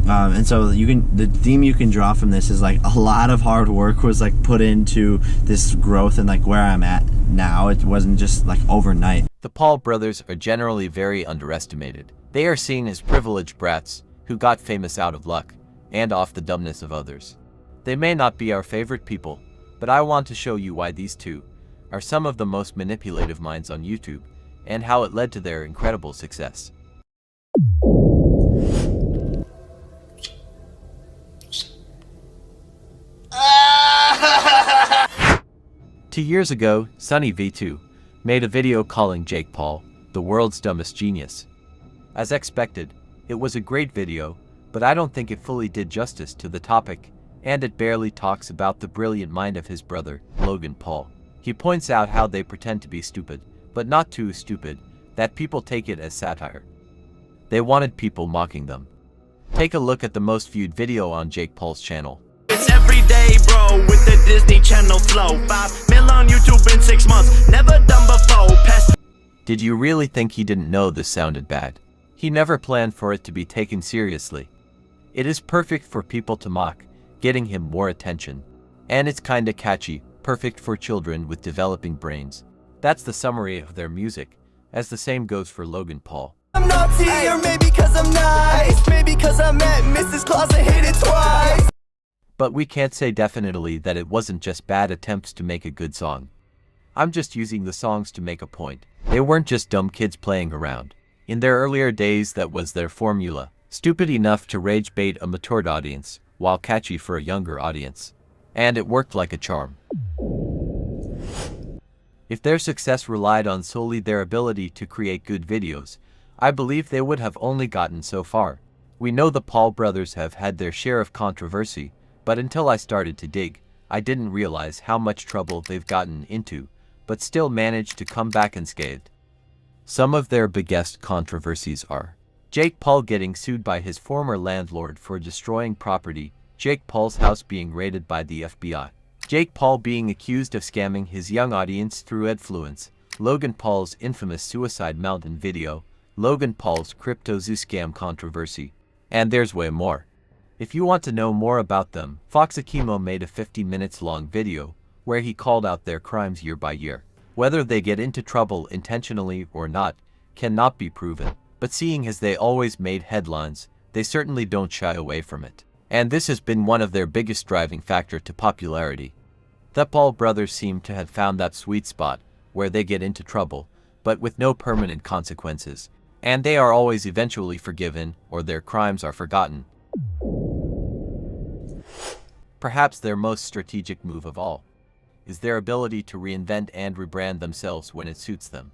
And so the theme you can draw from this is like a lot of hard work was like put into this growth and like where I'm at now. It wasn't just like overnight. The Paul brothers are generally very underestimated. They are seen as privileged brats who got famous out of luck and off the dumbness of others. They may not be our favorite people, but I want to show you why these two are some of the most manipulative minds on YouTube and how it led to their incredible success. 2 years ago, Sunny V2 made a video calling Jake Paul the world's dumbest genius. As expected, it was a great video, but I don't think it fully did justice to the topic, and it barely talks about the brilliant mind of his brother, Logan Paul. He points out how they pretend to be stupid, but not too stupid, that people take it as satire. They wanted people mocking them. Take a look at the most viewed video on Jake Paul's channel. It's every day, bro, with the Disney Channel flow. 5 mil on YouTube in 6 months, never done before. Did you really think he didn't know this sounded bad? He never planned for it to be taken seriously. It is perfect for people to mock, getting him more attention. And it's kinda catchy, perfect for children with developing brains. That's the summary of their music, as the same goes for Logan Paul. I'm naughty, or maybe cause I'm nice, maybe cause I met Mrs. Claus and hit it twice. But we can't say definitely that it wasn't just bad attempts to make a good song. I'm just using the songs to make a point. They weren't just dumb kids playing around. In their earlier days, that was their formula. Stupid enough to rage bait a matured audience, while catchy for a younger audience. And it worked like a charm. If their success relied on solely their ability to create good videos, I believe they would have only gotten so far. We know the Paul brothers have had their share of controversy, but until I started to dig, I didn't realize how much trouble they've gotten into, but still managed to come back unscathed. Some of their biggest controversies are Jake Paul getting sued by his former landlord for destroying property, Jake Paul's house being raided by the FBI, Jake Paul being accused of scamming his young audience through Adfluence, Logan Paul's infamous Suicide Mountain video, Logan Paul's crypto zoo scam controversy, and there's way more. If you want to know more about them, Fox Akimo made a 50 minutes long video where he called out their crimes year by year. Whether they get into trouble intentionally or not cannot be proven, but seeing as they always made headlines, they certainly don't shy away from it. And this has been one of their biggest driving factor to popularity. The Paul brothers seem to have found that sweet spot where they get into trouble, but with no permanent consequences, and they are always eventually forgiven or their crimes are forgotten. Perhaps their most strategic move of all is their ability to reinvent and rebrand themselves when it suits them.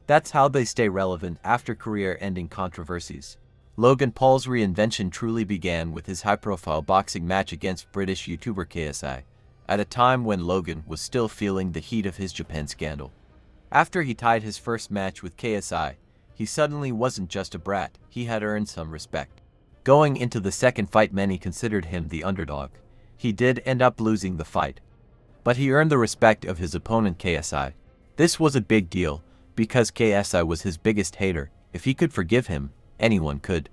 That's how they stay relevant after career-ending controversies. Logan Paul's reinvention truly began with his high-profile boxing match against British YouTuber KSI, at a time when Logan was still feeling the heat of his Japan scandal. After he tied his first match with KSI, he suddenly wasn't just a brat, he had earned some respect. Going into the second fight, many considered him the underdog. He did end up losing the fight, but he earned the respect of his opponent KSI. This was a big deal, because KSI was his biggest hater. If he could forgive him, anyone could.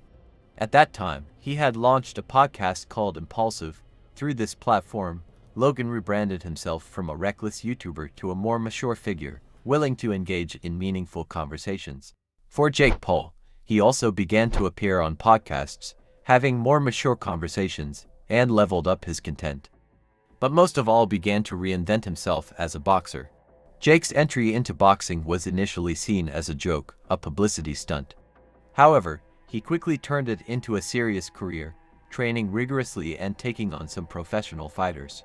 At that time, he had launched a podcast called Impulsive. Through this platform, Logan rebranded himself from a reckless YouTuber to a more mature figure, willing to engage in meaningful conversations. For Jake Paul, he also began to appear on podcasts, having more mature conversations, and leveled up his content. But most of all, began to reinvent himself as a boxer. Jake's entry into boxing was initially seen as a joke, a publicity stunt. However, he quickly turned it into a serious career, training rigorously and taking on some professional fighters.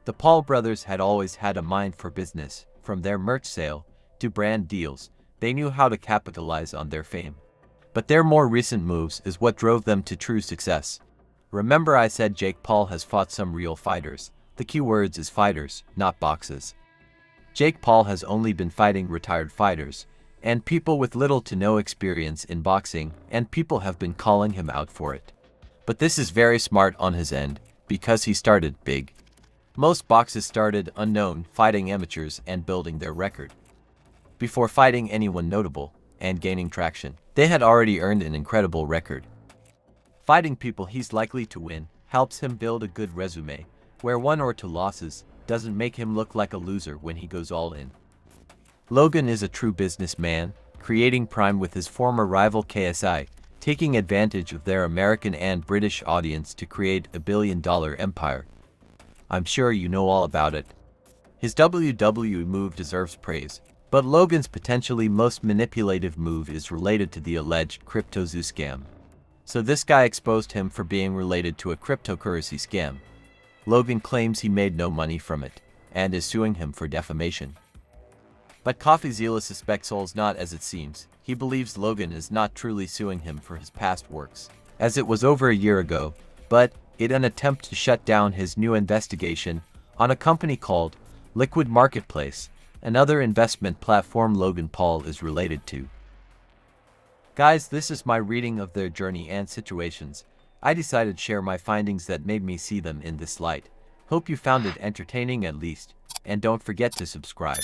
The Paul brothers had always had a mind for business. From their merch sale to brand deals, they knew how to capitalize on their fame. But their more recent moves is what drove them to true success. Remember I said Jake Paul has fought some real fighters. The key words is fighters, not boxes. Jake Paul has only been fighting retired fighters, and people with little to no experience in boxing, and people have been calling him out for it. But this is very smart on his end, because he started big. Most boxers started unknown, fighting amateurs and building their record. Before fighting anyone notable, and gaining traction. They had already earned an incredible record. Fighting people he's likely to win helps him build a good resume, where 1 or 2 losses doesn't make him look like a loser when he goes all in. Logan is a true businessman, creating Prime with his former rival KSI, taking advantage of their American and British audience to create a billion-dollar empire. I'm sure you know all about it. His WWE move deserves praise, but Logan's potentially most manipulative move is related to the alleged crypto-zoo scam. So this guy exposed him for being related to a cryptocurrency scam. Logan claims he made no money from it, and is suing him for defamation. But CoffeeZilla suspects all's not as it seems. He believes Logan is not truly suing him for his past works, as it was over a year ago, but in an attempt to shut down his new investigation on a company called Liquid Marketplace, another investment platform Logan Paul is related to. Guys, this is my reading of their journey and situations. I decided to share my findings that made me see them in this light. Hope you found it entertaining at least, and don't forget to subscribe.